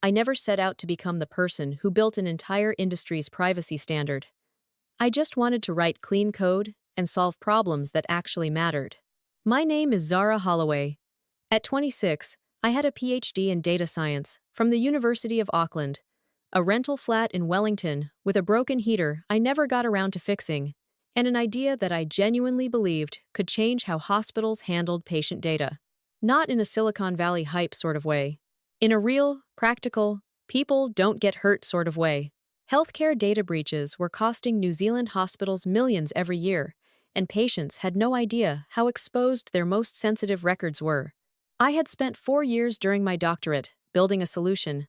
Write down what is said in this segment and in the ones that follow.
I never set out to become the person who built an entire industry's privacy standard. I just wanted to write clean code and solve problems that actually mattered. My name is Zara Holloway. At 26, I had a PhD in data science from the University of Auckland, a rental flat in Wellington with a broken heater I never got around to fixing, and an idea that I genuinely believed could change how hospitals handled patient data. Not in a Silicon Valley hype sort of way. In a real, practical, people don't get hurt sort of way. Healthcare data breaches were costing New Zealand hospitals millions every year, and patients had no idea how exposed their most sensitive records were. I had spent 4 years during my doctorate building a solution,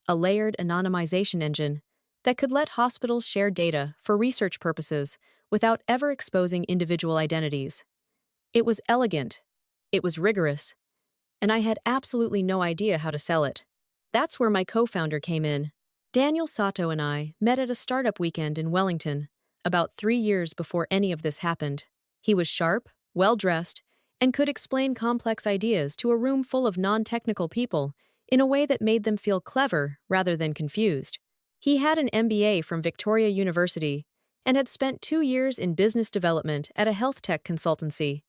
a layered anonymization engine that could let hospitals share data for research purposes without ever exposing individual identities. It was elegant, it was rigorous, and I had absolutely no idea how to sell it. That's where my co-founder came in. Daniel Sato and I met at a startup weekend in Wellington, about 3 years before any of this happened. He was sharp, well-dressed, and could explain complex ideas to a room full of non-technical people in a way that made them feel clever rather than confused. He had an MBA from Victoria University and had spent 2 years in business development at a health tech consultancy.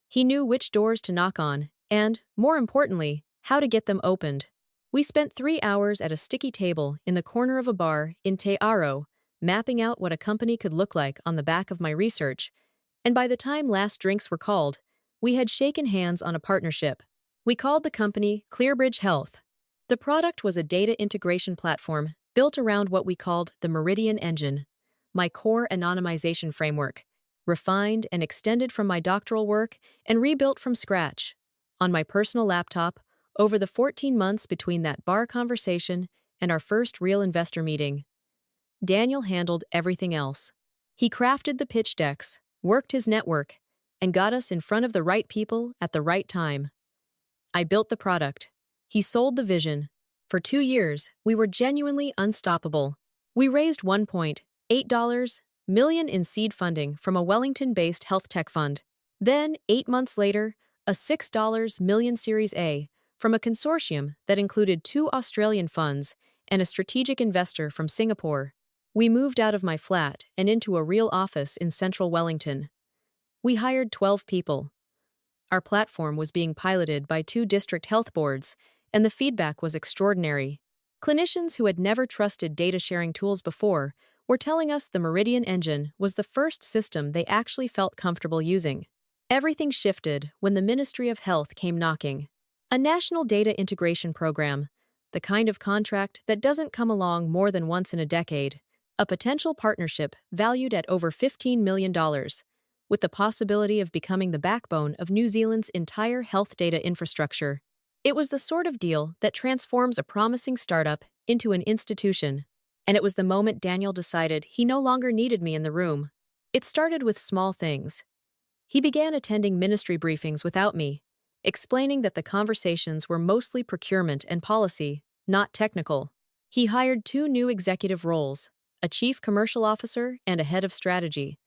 He knew which doors to knock on and, more importantly, how to get them opened. We spent 3 hours at a sticky table in the corner of a bar in Te Aro, mapping out what a company could look like on the back of my research, and by the time last drinks were called, we had shaken hands on a partnership. We called the company ClearBridge Health. The product was a data integration platform built around what we called the Meridian Engine, my core anonymization framework, refined and extended from my doctoral work and rebuilt from scratch. On my personal laptop, over the 14 months between that bar conversation and our first real investor meeting, Daniel handled everything else. He crafted the pitch decks, worked his network, and got us in front of the right people at the right time. I built the product. He sold the vision. For 2 years, we were genuinely unstoppable. We raised $1.8 million in seed funding from a Wellington-based health tech fund. Then, 8 months later, a $6 million Series A from a consortium that included 2 Australian funds and a strategic investor from Singapore. We moved out of my flat and into a real office in central Wellington. We hired 12 people. Our platform was being piloted by 2 district health boards, and the feedback was extraordinary. Clinicians who had never trusted data-sharing tools before were telling us the Meridian Engine was the first system they actually felt comfortable using. Everything shifted when the Ministry of Health came knocking. A national data integration program, the kind of contract that doesn't come along more than once in a decade, a potential partnership valued at over $15 million, with the possibility of becoming the backbone of New Zealand's entire health data infrastructure. It was the sort of deal that transforms a promising startup into an institution, and it was the moment Daniel decided he no longer needed me in the room. It started with small things. He began attending ministry briefings without me, explaining that the conversations were mostly procurement and policy, not technical. He hired 2 new executive roles, a chief commercial officer and a head of strategy,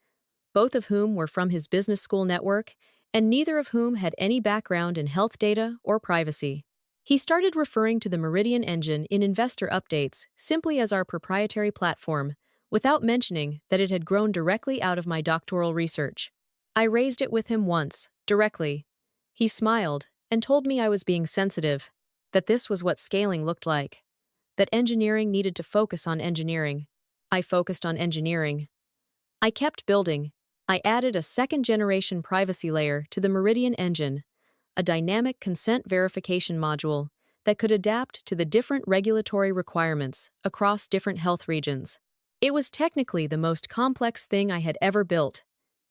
both of whom were from his business school network, and neither of whom had any background in health data or privacy. He started referring to the Meridian Engine in investor updates simply as our proprietary platform, without mentioning that it had grown directly out of my doctoral research. I raised it with him once, directly. He smiled and told me I was being sensitive, that this was what scaling looked like, that engineering needed to focus on engineering. I focused on engineering. I kept building. I added a second-generation privacy layer to the Meridian Engine, a dynamic consent verification module that could adapt to the different regulatory requirements across different health regions. It was technically the most complex thing I had ever built,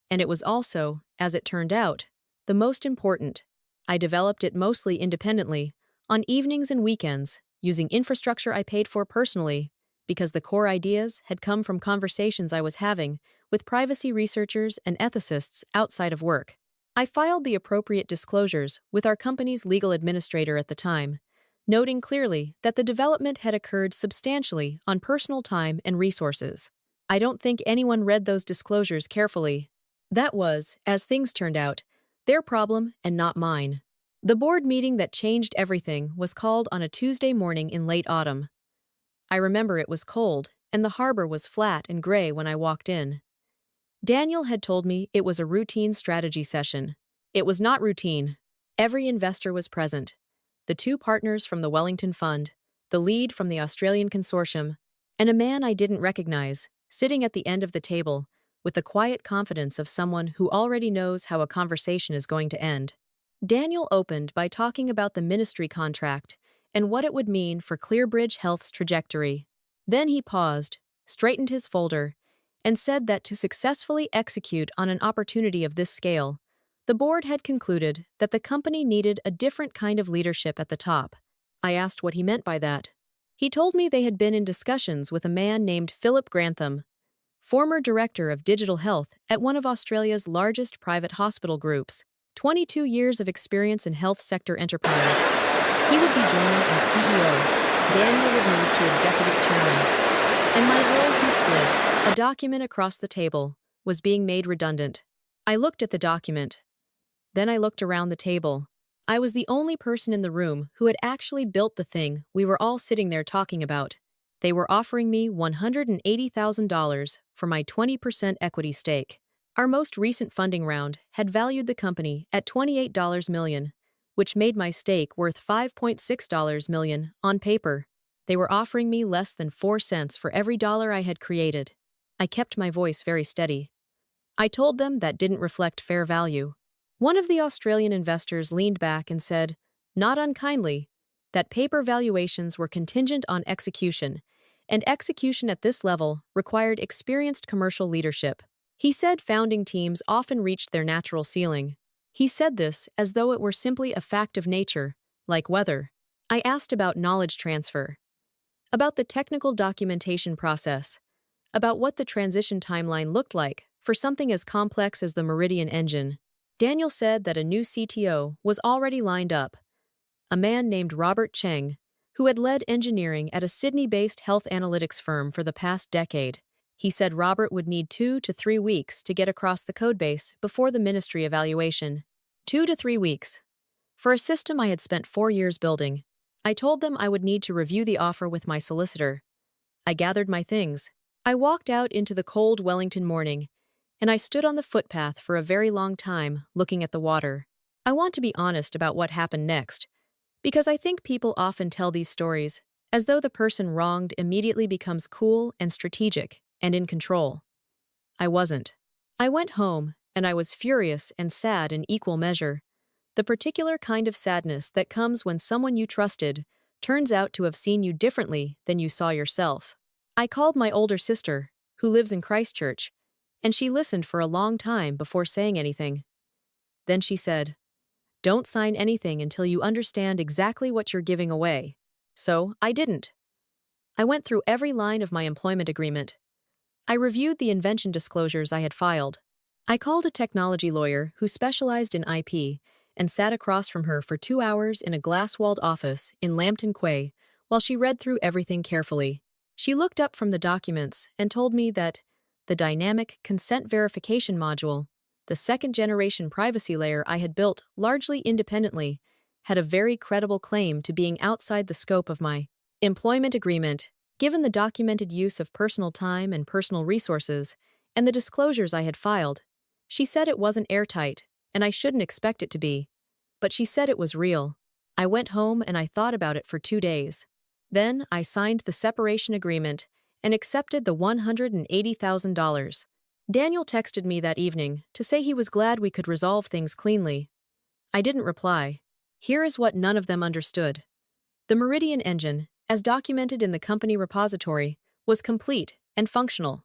and it was also, as it turned out, the most important. I developed it mostly independently, on evenings and weekends, using infrastructure I paid for personally, because the core ideas had come from conversations I was having with privacy researchers and ethicists outside of work. I filed the appropriate disclosures with our company's legal administrator at the time, noting clearly that the development had occurred substantially on personal time and resources. I don't think anyone read those disclosures carefully. That was, as things turned out, their problem and not mine. The board meeting that changed everything was called on a Tuesday morning in late autumn. I remember it was cold, and the harbor was flat and gray when I walked in. Daniel had told me it was a routine strategy session. It was not routine. Every investor was present. The two partners from the Wellington Fund, the lead from the Australian consortium, and a man I didn't recognize, sitting at the end of the table, with the quiet confidence of someone who already knows how a conversation is going to end. Daniel opened by talking about the ministry contract and what it would mean for ClearBridge Health's trajectory. Then he paused, straightened his folder, and said that to successfully execute on an opportunity of this scale, the board had concluded that the company needed a different kind of leadership at the top. I asked what he meant by that. He told me they had been in discussions with a man named Philip Grantham, former director of digital health at one of Australia's largest private hospital groups, 22 years of experience in health sector enterprise. He would be joining as CEO. Daniel would move to executive chairman. And my role, he slid. A document across the table was being made redundant. I looked at the document. Then I looked around the table. I was the only person in the room who had actually built the thing we were all sitting there talking about. They were offering me $180,000 for my 20% equity stake. Our most recent funding round had valued the company at $28 million, which made my stake worth $5.6 million on paper. They were offering me less than 4 cents for every dollar I had created. I kept my voice very steady. I told them that didn't reflect fair value. One of the Australian investors leaned back and said, not unkindly, that paper valuations were contingent on execution, and execution at this level required experienced commercial leadership. He said founding teams often reached their natural ceiling. He said this as though it were simply a fact of nature, like weather. I asked about knowledge transfer, about the technical documentation process, about what the transition timeline looked like for something as complex as the Meridian engine. Daniel said that a new CTO was already lined up, a man named Robert Cheng, who had led engineering at a Sydney-based health analytics firm for the past decade. He said Robert would need 2 to 3 weeks to get across the codebase before the ministry evaluation. 2 to 3 weeks. For a system I had spent 4 years building, I told them I would need to review the offer with my solicitor. I gathered my things. I walked out into the cold Wellington morning, and I stood on the footpath for a very long time, looking at the water. I want to be honest about what happened next, because I think people often tell these stories as though the person wronged immediately becomes cool and strategic and in control. I wasn't. I went home, and I was furious and sad in equal measure. The particular kind of sadness that comes when someone you trusted turns out to have seen you differently than you saw yourself. I called my older sister, who lives in Christchurch, and she listened for a long time before saying anything. Then she said, "Don't sign anything until you understand exactly what you're giving away." So, I didn't. I went through every line of my employment agreement. I reviewed the invention disclosures I had filed. I called a technology lawyer who specialized in IP and sat across from her for 2 hours in a glass-walled office in Lambton Quay while she read through everything carefully. She looked up from the documents and told me that the dynamic consent verification module, the second-generation privacy layer I had built largely independently, had a very credible claim to being outside the scope of my employment agreement, given the documented use of personal time and personal resources and the disclosures I had filed. She said it wasn't airtight, and I shouldn't expect it to be. But she said it was real. I went home and I thought about it for 2 days. Then I signed the separation agreement and accepted the $180,000. Daniel texted me that evening to say he was glad we could resolve things cleanly. I didn't reply. Here is what none of them understood. The Meridian engine, as documented in the company repository, was complete and functional.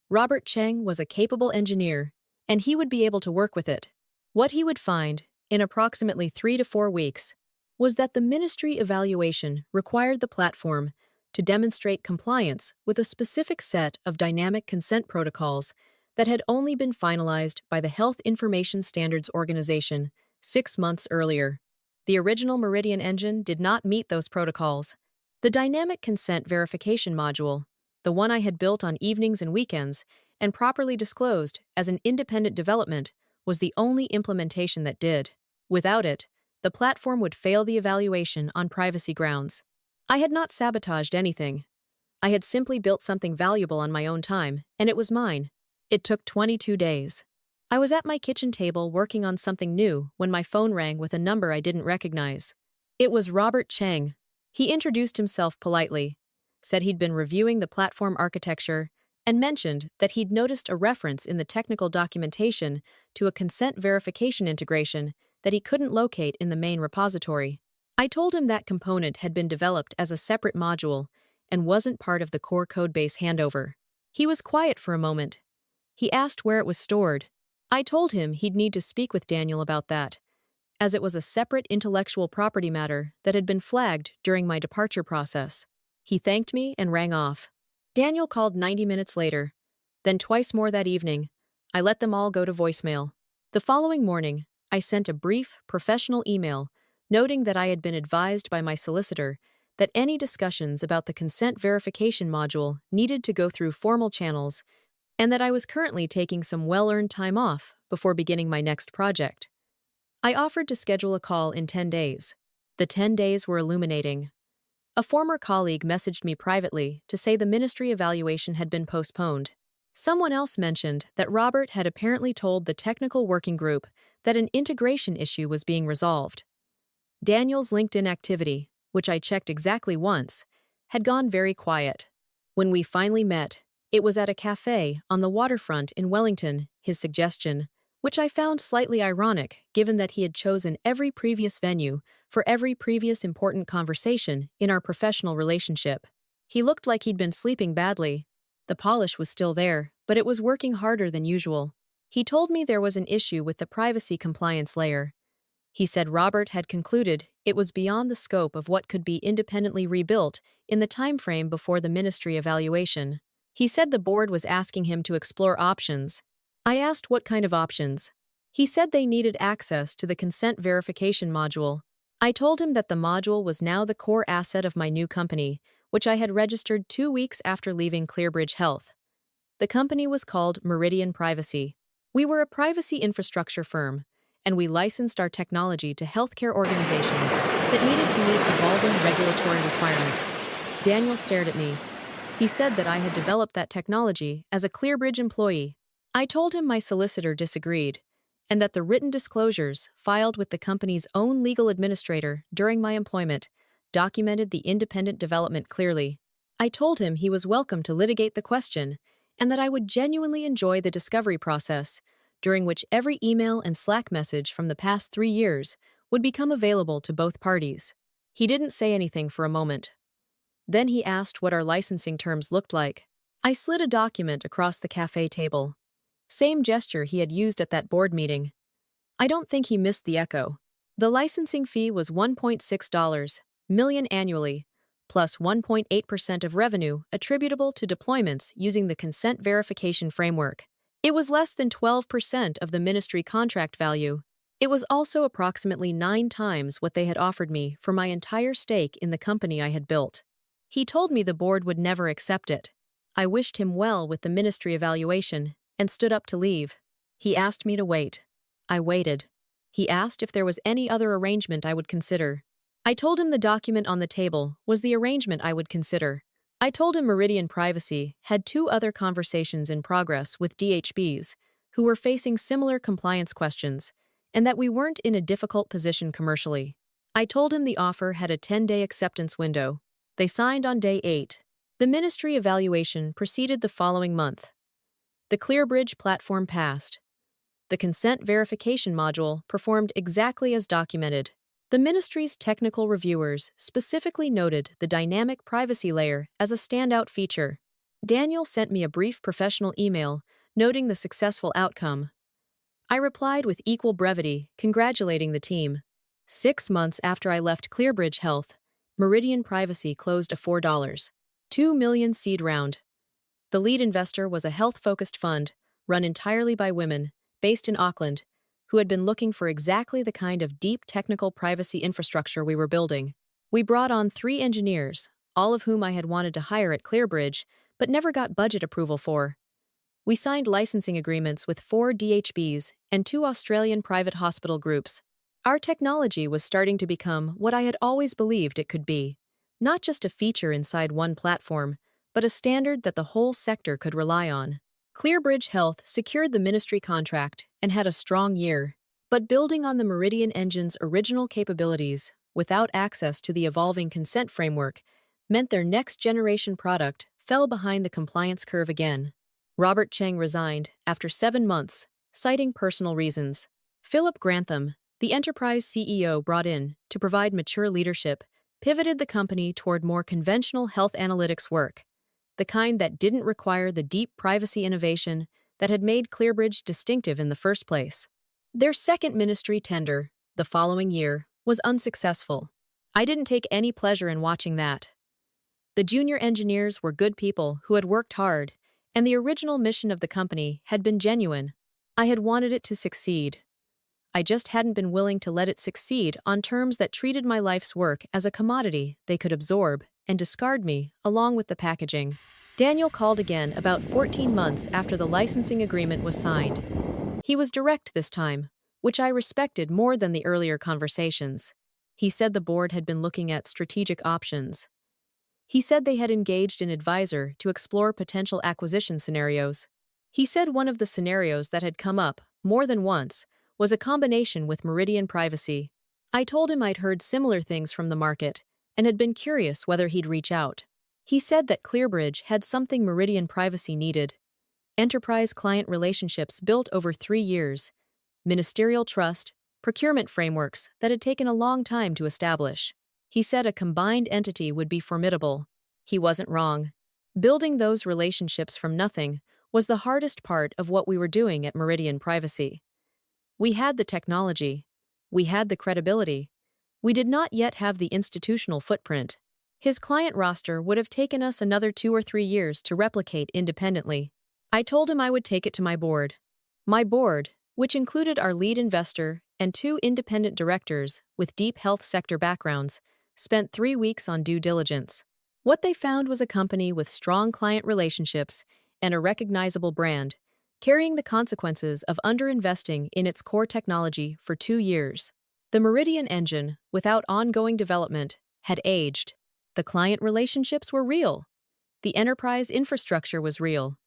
Robert Cheng was a capable engineer, and he would be able to work with it. What he would find, in approximately 3 to 4 weeks, was that the ministry evaluation required the platform to demonstrate compliance with a specific set of dynamic consent protocols that had only been finalized by the Health Information Standards Organization 6 months earlier. The original Meridian engine did not meet those protocols. The dynamic consent verification module, the one I had built on evenings and weekends and properly disclosed as an independent development, was the only implementation that did. Without it, The platform would fail the evaluation on privacy grounds. I had not sabotaged anything. I had simply built something valuable on my own time, and it was mine. It took 22 days. I was at my kitchen table working on something new when my phone rang with a number I didn't recognize. It was Robert Cheng. He introduced himself politely, said he'd been reviewing the platform architecture, and mentioned that he'd noticed a reference in the technical documentation to a consent verification integration that he couldn't locate in the main repository. I told him that component had been developed as a separate module and wasn't part of the core codebase handover. He was quiet for a moment. He asked where it was stored. I told him he'd need to speak with Daniel about that, as it was a separate intellectual property matter that had been flagged during my departure process. He thanked me and rang off. Daniel called 90 minutes later, then twice more that evening. I let them all go to voicemail. The following morning, I sent a brief, professional email noting that I had been advised by my solicitor that any discussions about the consent verification module needed to go through formal channels and that I was currently taking some well-earned time off before beginning my next project. I offered to schedule a call in 10 days. The 10 days were illuminating. A former colleague messaged me privately to say the ministry evaluation had been postponed. Someone else mentioned that Robert had apparently told the technical working group that an integration issue was being resolved. Daniel's LinkedIn activity, which I checked exactly once, had gone very quiet. When we finally met, it was at a cafe on the waterfront in Wellington, his suggestion, which I found slightly ironic given that he had chosen every previous venue for every previous important conversation in our professional relationship. He looked like he'd been sleeping badly. The polish was still there, but it was working harder than usual. He told me there was an issue with the privacy compliance layer. He said Robert had concluded it was beyond the scope of what could be independently rebuilt in the time frame before the ministry evaluation. He said the board was asking him to explore options. I asked what kind of options. He said they needed access to the consent verification module. I told him that the module was now the core asset of my new company, which I had registered 2 weeks after leaving ClearBridge Health. The company was called Meridian Privacy. We were a privacy infrastructure firm, and we licensed our technology to healthcare organizations that needed to meet evolving regulatory requirements. Daniel stared at me. He said that I had developed that technology as a ClearBridge employee. I told him my solicitor disagreed, and that the written disclosures filed with the company's own legal administrator during my employment documented the independent development clearly. I told him he was welcome to litigate the question, and that I would genuinely enjoy the discovery process, during which every email and Slack message from the past 3 years would become available to both parties. He didn't say anything for a moment. Then he asked what our licensing terms looked like. I slid a document across the cafe table. Same gesture he had used at that board meeting. I don't think he missed the echo. The licensing fee was $1.6 million annually, plus 1.8% of revenue attributable to deployments using the consent verification framework. It was less than 12% of the ministry contract value. It was also approximately 9 times what they had offered me for my entire stake in the company I had built. He told me the board would never accept it. I wished him well with the ministry evaluation and stood up to leave. He asked me to wait. I waited. He asked if there was any other arrangement I would consider. I told him the document on the table was the arrangement I would consider. I told him Meridian Privacy had 2 other conversations in progress with DHBs who were facing similar compliance questions, and that we weren't in a difficult position commercially. I told him the offer had a 10-day acceptance window. They signed on day 8. The ministry evaluation proceeded the following month. The ClearBridge platform passed. The consent verification module performed exactly as documented. The ministry's technical reviewers specifically noted the dynamic privacy layer as a standout feature. Daniel sent me a brief professional email noting the successful outcome. I replied with equal brevity, congratulating the team. 6 months after I left ClearBridge Health, Meridian Privacy closed a $4.2 million seed round. The lead investor was a health-focused fund, run entirely by women, based in Auckland, who had been looking for exactly the kind of deep technical privacy infrastructure we were building. We brought on 3 engineers, all of whom I had wanted to hire at ClearBridge, but never got budget approval for. We signed licensing agreements with 4 DHBs and 2 Australian private hospital groups. Our technology was starting to become what I had always believed it could be, not just a feature inside one platform, but a standard that the whole sector could rely on. ClearBridge Health secured the ministry contract and had a strong year, but building on the Meridian engine's original capabilities without access to the evolving consent framework meant their next-generation product fell behind the compliance curve again. Robert Cheng resigned after 7 months, citing personal reasons. Philip Grantham, the enterprise CEO brought in to provide mature leadership, pivoted the company toward more conventional health analytics work, the kind that didn't require the deep privacy innovation that had made ClearBridge distinctive in the first place. Their second ministry tender, the following year, was unsuccessful. I didn't take any pleasure in watching that. The junior engineers were good people who had worked hard, and the original mission of the company had been genuine. I had wanted it to succeed. I just hadn't been willing to let it succeed on terms that treated my life's work as a commodity they could absorb and discard me, along with the packaging. Daniel called again about 14 months after the licensing agreement was signed. He was direct this time, which I respected more than the earlier conversations. He said the board had been looking at strategic options. He said they had engaged an advisor to explore potential acquisition scenarios. He said one of the scenarios that had come up, more than once, was a combination with Meridian Privacy. I told him I'd heard similar things from the market and had been curious whether he'd reach out. He said that ClearBridge had something Meridian Privacy needed: enterprise-client relationships built over 3 years, ministerial trust, procurement frameworks that had taken a long time to establish. He said a combined entity would be formidable. He wasn't wrong. Building those relationships from nothing was the hardest part of what we were doing at Meridian Privacy. We had the technology. We had the credibility. We did not yet have the institutional footprint. His client roster would have taken us another 2 or 3 years to replicate independently. I told him I would take it to my board. My board, which included our lead investor and 2 independent directors with deep health sector backgrounds, spent 3 weeks on due diligence. What they found was a company with strong client relationships and a recognizable brand, carrying the consequences of underinvesting in its core technology for 2 years. The Meridian engine, without ongoing development, had aged. The client relationships were real. The enterprise infrastructure was real.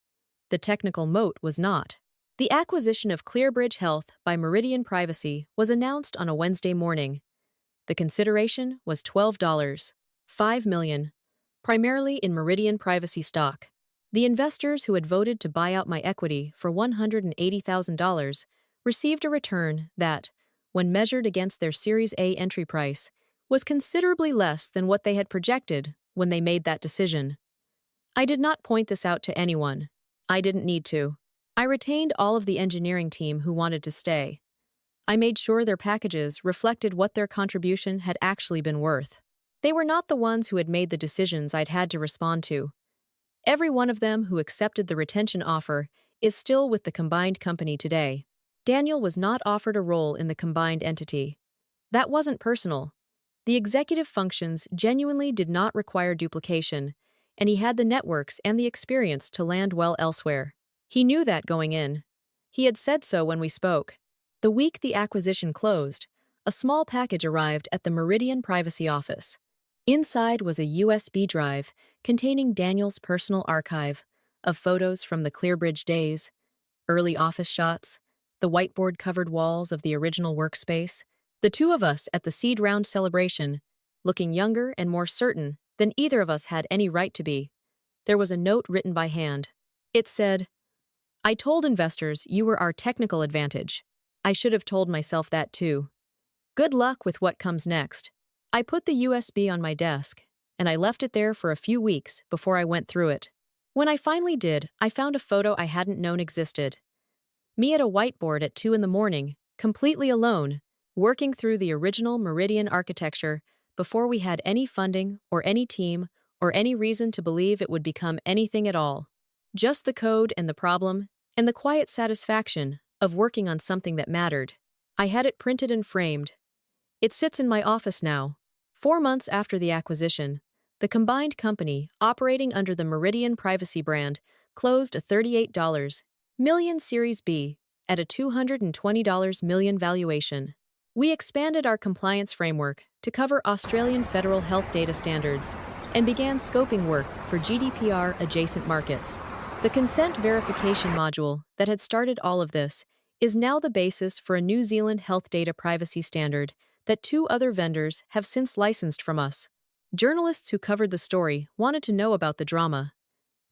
The technical moat was not. The acquisition of ClearBridge Health by Meridian Privacy was announced on a Wednesday morning. The consideration was $12.5 million, primarily in Meridian Privacy stock. The investors who had voted to buy out my equity for $180,000 received a return that, when measured against their Series A entry price, was considerably less than what they had projected when they made that decision. I did not point this out to anyone. I didn't need to. I retained all of the engineering team who wanted to stay. I made sure their packages reflected what their contribution had actually been worth. They were not the ones who had made the decisions I'd had to respond to. Every one of them who accepted the retention offer is still with the combined company today. Daniel was not offered a role in the combined entity. That wasn't personal. The executive functions genuinely did not require duplication, and he had the networks and the experience to land well elsewhere. He knew that going in. He had said so when we spoke. The week the acquisition closed, a small package arrived at the Meridian Privacy office. Inside was a USB drive containing Daniel's personal archive of photos from the ClearBridge days, early office shots, the whiteboard-covered walls of the original workspace, the 2 of us at the seed round celebration, looking younger and more certain than either of us had any right to be. There was a note written by hand. It said, "I told investors you were our technical advantage. I should have told myself that too. Good luck with what comes next." I put the USB on my desk, and I left it there for a few weeks before I went through it. When I finally did, I found a photo I hadn't known existed. Me at a whiteboard at 2 in the morning, completely alone, working through the original Meridian architecture before we had any funding or any team or any reason to believe it would become anything at all. Just the code and the problem, and the quiet satisfaction of working on something that mattered. I had it printed and framed. It sits in my office now. 4 months after the acquisition, the combined company, operating under the Meridian Privacy brand, closed a $38 million Series B at a $220 million valuation. We expanded our compliance framework to cover Australian federal health data standards and began scoping work for GDPR-adjacent markets. The consent verification module that had started all of this is now the basis for a New Zealand health data privacy standard that 2 other vendors have since licensed from us. Journalists who covered the story wanted to know about the drama.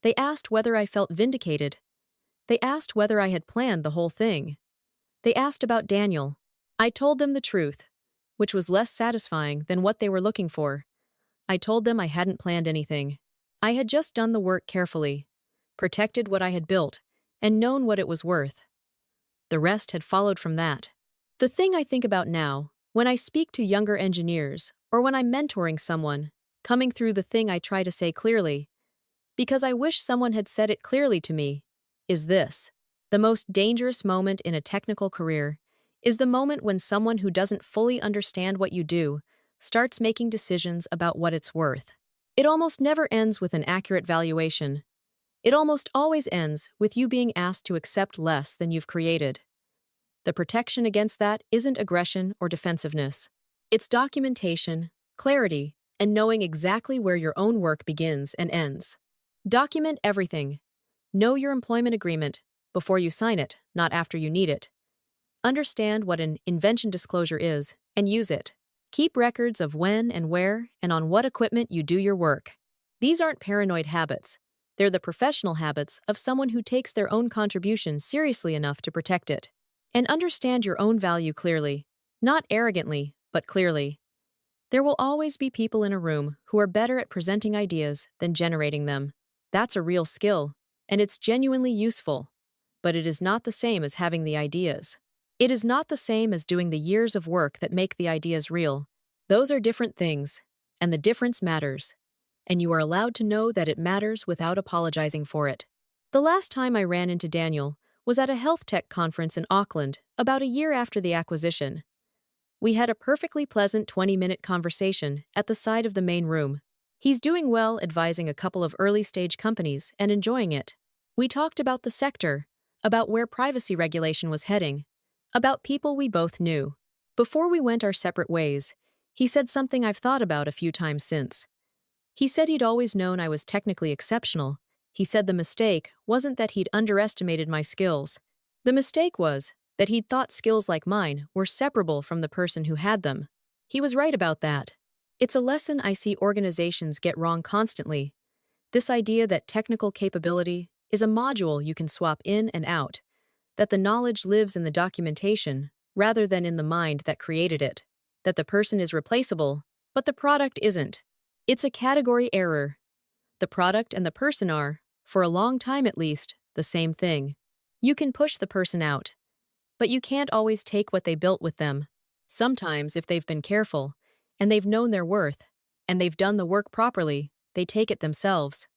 They asked whether I felt vindicated. They asked whether I had planned the whole thing. They asked about Daniel. I told them the truth, which was less satisfying than what they were looking for. I told them I hadn't planned anything. I had just done the work carefully, protected what I had built, and known what it was worth. The rest had followed from that. The thing I think about now, when I speak to younger engineers or when I'm mentoring someone, coming through the thing I try to say clearly, because I wish someone had said it clearly to me, is this. The most dangerous moment in a technical career is the moment when someone who doesn't fully understand what you do starts making decisions about what it's worth. It almost never ends with an accurate valuation. It almost always ends with you being asked to accept less than you've created. The protection against that isn't aggression or defensiveness. It's documentation, clarity, and knowing exactly where your own work begins and ends. Document everything. Know your employment agreement before you sign it, not after you need it. Understand what an invention disclosure is and use it. Keep records of when and where and on what equipment you do your work. These aren't paranoid habits. They're the professional habits of someone who takes their own contribution seriously enough to protect it. And understand your own value clearly, not arrogantly, but clearly. There will always be people in a room who are better at presenting ideas than generating them. That's a real skill, and it's genuinely useful. But it is not the same as having the ideas. It is not the same as doing the years of work that make the ideas real. Those are different things, and the difference matters. And you are allowed to know that it matters without apologizing for it. The last time I ran into Daniel was at a health tech conference in Auckland, about a year after the acquisition. We had a perfectly pleasant 20-minute conversation at the side of the main room. He's doing well advising a couple of early-stage companies and enjoying it. We talked about the sector, about where privacy regulation was heading, about people we both knew. Before we went our separate ways, he said something I've thought about a few times since. He said he'd always known I was technically exceptional. He said the mistake wasn't that he'd underestimated my skills. The mistake was that he'd thought skills like mine were separable from the person who had them. He was right about that. It's a lesson I see organizations get wrong constantly. This idea that technical capability is a module you can swap in and out, that the knowledge lives in the documentation rather than in the mind that created it, that the person is replaceable, but the product isn't. It's a category error. The product and the person are, for a long time at least, the same thing. You can push the person out, but you can't always take what they built with them. Sometimes, if they've been careful, and they've known their worth, and they've done the work properly, they take it themselves.